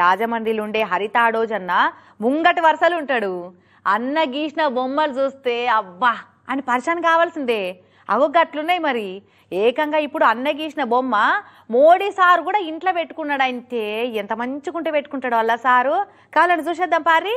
రాజమండ్రిలో ఉండే హరితాడోజ్ అన్న ముంగటి వరుసలు ఉంటాడు. అన్న గీసిన బొమ్మలు చూస్తే అబ్బా అని పరిచయం కావాల్సిందే. అగో గట్లున్నాయి మరి. ఏకంగా ఇప్పుడు అన్న గీసిన బొమ్మ మోడీ సారు కూడా ఇంట్లో పెట్టుకున్నాడు. అంటే ఎంత మంచిగుంటే పెట్టుకుంటాడు అల్ల సారు. కావాలని చూసేద్దాం పారి.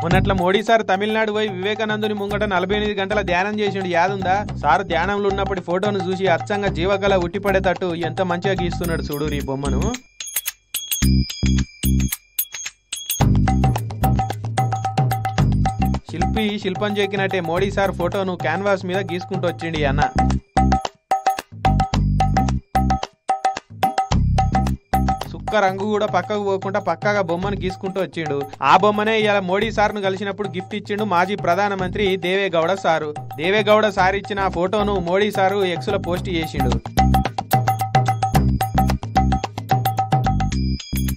మొన్నట్ల మోడీ సార్ తమిళనాడు పోయి వివేకానందుని ముంగట 48 గంటల ధ్యానం చేసిండు. యాదుందా? సార్ ధ్యానంలో ఉన్నప్పటి ఫోటోను చూసి అచ్చంగా జీవకళ ఉట్టిపడేటట్టు ఎంత మంచిగా గీస్తున్నాడు చూడు ఈ బొమ్మను. శిల్పి శిల్పం చెక్కినట్టే మోడీ సార్ ఫోటోను క్యాన్వాస్ మీద గీసుకుంటూ వచ్చిండు అన్న. సుక్క రంగు కూడా పక్కకు పోకుండా పక్కగా బొమ్మను గీసుకుంటూ వచ్చిండు. ఆ బొమ్మనే ఇలా మోడీ సార్ ను కలిసినప్పుడు గిఫ్ట్ ఇచ్చిండు మాజీ ప్రధానమంత్రి దేవేగౌడ సారు. దేవేగౌడ సార్ ఇచ్చిన ఆ ఫోటోను మోడీ సారు ఎక్స్ లో పోస్ట్ చేసిండు.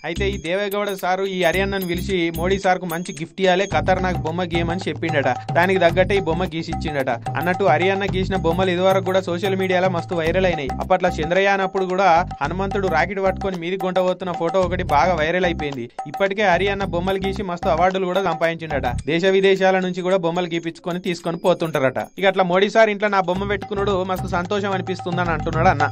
అయితే ఈ దేవేగౌడ సారు ఈ హరియన్నను పిలిచి మోడీ సార్ కు మంచి గిఫ్ట్ ఇవ్వాలి, ఖతర్నాక్ బొమ్మ గీయమని చెప్పిండట. దానికి తగ్గట్టే ఈ బొమ్మ గీసిచ్చిండట. అన్నట్టు హరియన్న గీసిన బొమ్మలు ఇదివరకు కూడా సోషల్ మీడియాలో మస్తు వైరల్ అయినాయి. అప్పట్లో చంద్రయాన్ అప్పుడు కూడా హనుమంతుడు రాకెట్ పట్టుకొని మీది గుంటబోతున్న ఫోటో ఒకటి బాగా వైరల్ అయిపోయింది. ఇప్పటికే హరియన్న బొమ్మలు గీసి మస్తు అవార్డులు కూడా సంపాదించిండట. దేశ విదేశాల నుంచి కూడా బొమ్మలు గీపించుకొని తీసుకొని పోతుంటారట. ఇక అట్లా మోడీ సార్ ఇంట్లో నా బొమ్మ పెట్టుకున్నాడు, మస్తు సంతోషం అనిపిస్తుందని అంటున్నాడు అన్న.